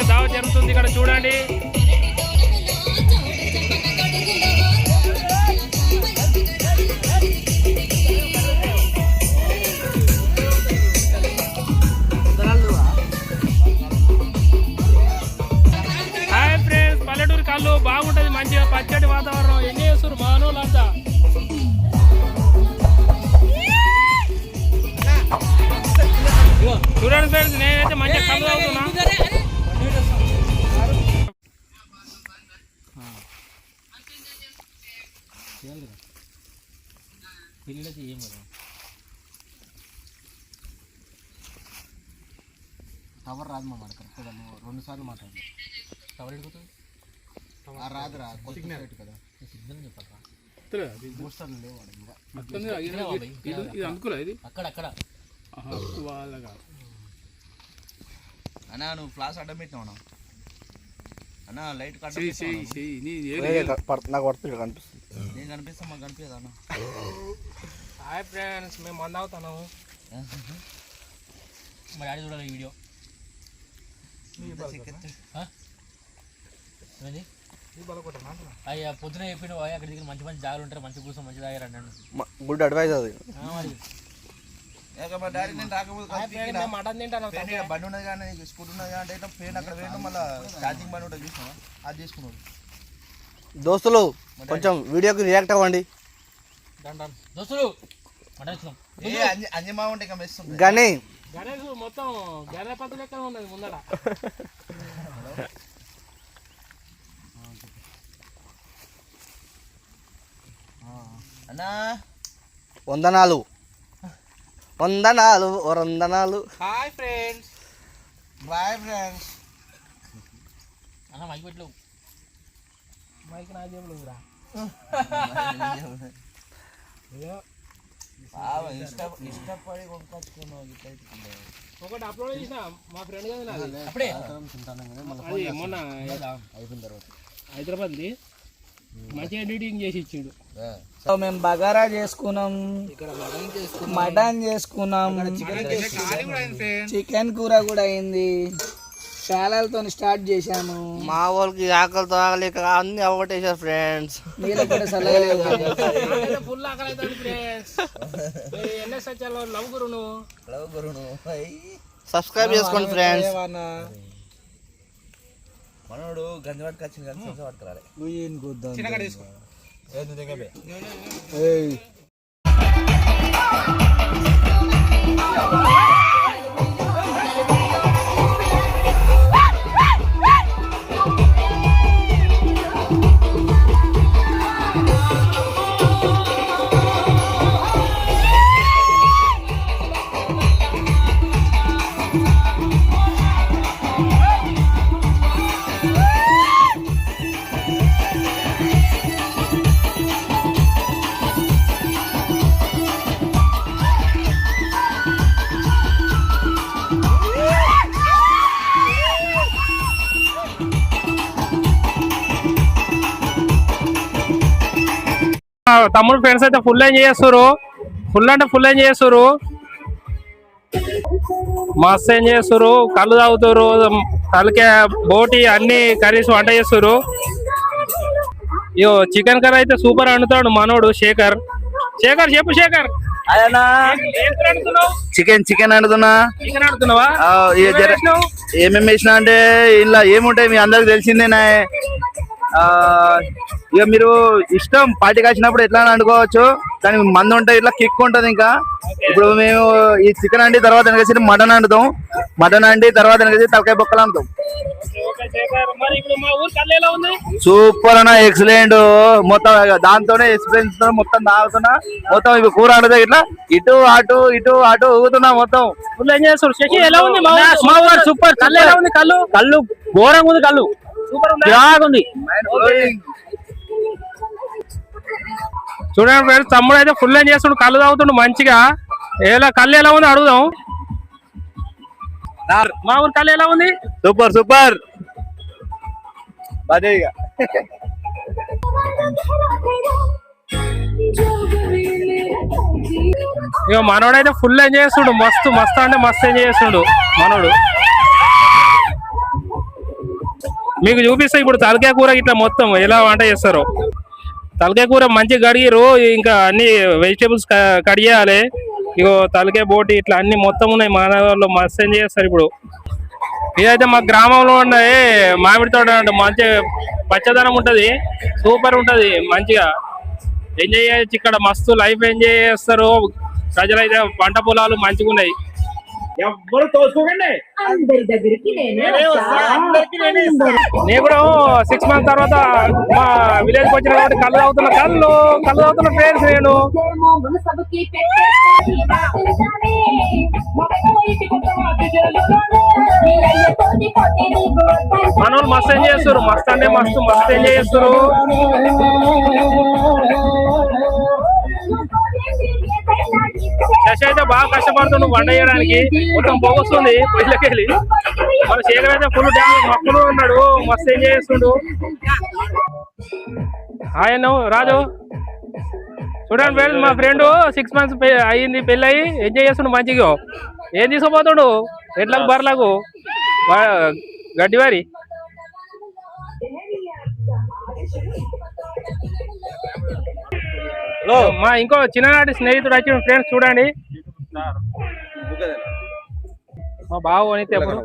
దావత్ జరుగుతుంది ఇక్కడ చూడండి. హాయ్ ఫ్రెండ్స్, పల్లెటూరు కళ్ళు బాగుంటది, మంచిగా పచ్చడి వాతావరణం. ఎంజాయ్ చేస్తారు మానవులంతా. చూడండి ఫ్రెండ్స్, నేనైతే మంచిగా కళ్ళు తాగుతున్నా. పెళ్ళిళ్ళకి ఏం కదా టవర్ రాదు మా మాట కరెక్ట్గా. నువ్వు 2 సార్లు మాట్లాడు. టవర్ ఎడుగుతుంది రాదురా, సిగ్నల్ కదా. సిగ్నల్ చెప్పక ఇది అనుకోలే. ఇది అక్కడక్కడ వాళ్ళగా అన్నా నువ్వు ఫ్లాష్ అడ్డం పెట్టినావు అన్నా. లైట్ నాకు పడుతుంది కనిపిస్తుంది. నేను కనిపిస్తా, మాకు కనిపించదు అన్న. హాయ్ ఫ్రెండ్స్, మేము మంద అవుతాను. మరి డాడీ చూడాలి ఈ వీడియో. అయ్యా పొద్దున చెప్పిన అక్కడ దగ్గర మంచి మంచి జాగాలు ఉంటారు, మంచి కూర్చొని మంచి తాగారు అన్నాడు. గుడ్ అడ్వైజ్ అది. మటన్ తింటాను. బండి ఉన్నది కానీ స్కూటీ ఉన్నది అంటే ఫ్రెండ్ అక్కడ వేయండి. మళ్ళీ ఛార్జింగ్ బండి ఉంటుంది చూసినా, అది తీసుకున్నాడు. దోస్తులు కొంచెం వీడియోకి రియాక్ట్ అవ్వండి. దోస్తులు అంజమా ఉంటే ఇక మెస్ ఉంది. గణేష్ మొత్తం గణపతి లెక్క ఉన్నది ముందర. అన్నా వందనాలు వందనాలు వందనాలు. Hi friends, bye friends. అన్న మైక్ పెట్టలేవు. మైక్ నా జేబులో ఉందిరా. ఇష్టపడి కొనుక్కొచ్చుకున్నావు. ఒకటి అప్లోడ్ చేసిన మా ఫ్రెండ్ కదా అప్పుడే మొన్న అయిపోయిన తర్వాత హైదరాబాద్ది మంచిగా ఎడిటింగ్ చేసి ఇచ్చిండు. మేము బగారా చేసుకున్నాం, మటన్ చేసుకున్నాం, చికెన్ కూర కూడా అయింది. శాలలతో స్టార్ట్ చేశాము. మా వాళ్ళకి ఆకలితో ఆగలేక అన్ని అవగొట్టేశారు ఫ్రెండ్స్. మీరు కూడా ఫుల్ ఆకలి అవుతుంది ఫ్రెండ్స్. లవ్ గురును సబ్స్క్రైబ్ చేసుకోండి ఫ్రెండ్స్. మనోడు గంజి పట్టుకు వచ్చింది కానీ సంస పట్టుకురాలి. తమ్ముడు ఫ్రెండ్స్ అయితే ఫుల్ ఎంజాయ్ చేస్తారు. ఫుల్ అంటే ఫుల్ ఎంజాయ్ చేస్తారు, మస్తు ఎంజాయ్ చేస్తారు. కళ్ళు తాగుతారు, తలకే బోటి అన్ని కర్రీస్ వంట చేస్తారు. ఇయో చికెన్ కర్రీ అయితే సూపర్ వండుతాడు మనోడు శేఖర్. శేఖర్ చెప్పు శేఖర్. చికెన్ చికెన్ వండుతున్నా. చికెన్ వండుతున్నావా? ఏమేమి వేసినా అంటే ఇలా ఏముంటాయి మీ అందరికి తెలిసిందేనా. ఇక మీరు ఇష్టం పార్టీకి వచ్చినప్పుడు ఎట్లా వండుకోవచ్చు, కానీ మంది ఉంటుంది, ఇట్లా కిక్ ఉంటుంది. ఇంకా ఇప్పుడు మేము ఈ చికెన్ అండి తర్వాత వెనకేసి మటన్ వండుతాం, మటన్ అండి తర్వాత వెనకేసి తలకాయ బొక్కలు వండుతాం. సూపర్ అన్న, ఎక్సలెంట్. మొత్తం దాంతోనే ఎక్స్పీరియన్స్ మొత్తం తాగుతున్నా. మొత్తం ఇప్పుడు కూర వండుతా ఇట్లా ఇటు అటు ఊగుతున్నా. మొత్తం ఫుల్ ఎంజాయ్ చేస్తారు. శశి ఎలా ఉంది? సూపర్. కళ్ళు ఎలా ఉంది? కళ్ళు ఘోరంగా ఉంది. కళ్ళు సూపర్ ఉంది. చూడండి ఫ్రెండ్స్, తమ్ముడు అయితే ఫుల్ ఏం చేస్తుండు, కళ్ళు తాగుతుండు మంచిగా. కళ్ళు ఎలా ఉంది అడుగుదాం. మా ఊరు కళ్ళు ఎలా ఉంది? Super super. ఇక మనోడు అయితే ఫుల్ ఎంజాయ్ చేస్తుడు, మస్తు మస్తు అంటే మస్తు ఎంజాయ్ చేస్తుడు మనోడు. మీకు చూపిస్తా ఇప్పుడు తలకాయ కూర ఇట్లా మొత్తం ఎలా వంట చేస్తారో. తలకాయ కూర మంచిగా కడిగిరు, ఇంకా అన్ని వెజిటేబుల్స్ కడిగేయాలి. ఇగో తలకాయ బోటి ఇట్లా అన్ని మొత్తం ఉన్నాయి. మన వాళ్ళు మస్తు ఎంజాయ్ చేస్తారు. ఇప్పుడు ఇదైతే మా గ్రామంలో ఉన్నాయి మామిడి తోట అంటే మంచి పచ్చదనం ఉంటది, సూపర్ ఉంటది, మంచిగా ఎంజాయ్ చేయొచ్చు. ఇక్కడ మస్తు లైఫ్ ఎంజాయ్ చేస్తారు ప్రజలైతే. పంట పొలాలు మంచిగా ఉన్నాయి. ఎవ్వరు తోసుకోకండి, నేను కూడా 6 months తర్వాత మా విలేజ్ కి వచ్చిన కాబట్టి కళ్ళు తాగుతున్న ఫ్రెండ్స్. నేను మన వాళ్ళు మస్తు ఎంజాయ్ చేస్తారు, మస్తు అంటే మస్తు ఎంజాయ్ చేస్తారు. శశి అయితే బాగా కష్టపడుతుండు వంట చేయడానికి, మొత్తం పోగొస్తుంది పొయ్యిలోకి వెళ్ళి. మన శేఖర్ అయితే ఫుల్ డ్యాన్స్ మక్కులు ఉన్నాడు, మస్తు ఎంజాయ్ చేస్తుండు. ఆయన రాజు చూడండి ఫ్రెండ్స్, మా ఫ్రెండ్ 6 months అయ్యింది పెళ్ళి అయ్యి, ఎంజాయ్ చేస్తుండు మంచిగా. ఏం తీసుకుపోతాడు ఎట్లకు బర్లకు గడ్డివారి. మా ఇంకో చిన్ననాటి స్నేహితుడు వచ్చిన ఫ్రెండ్స్ చూడండి, మా బావ అయితే అప్పుడు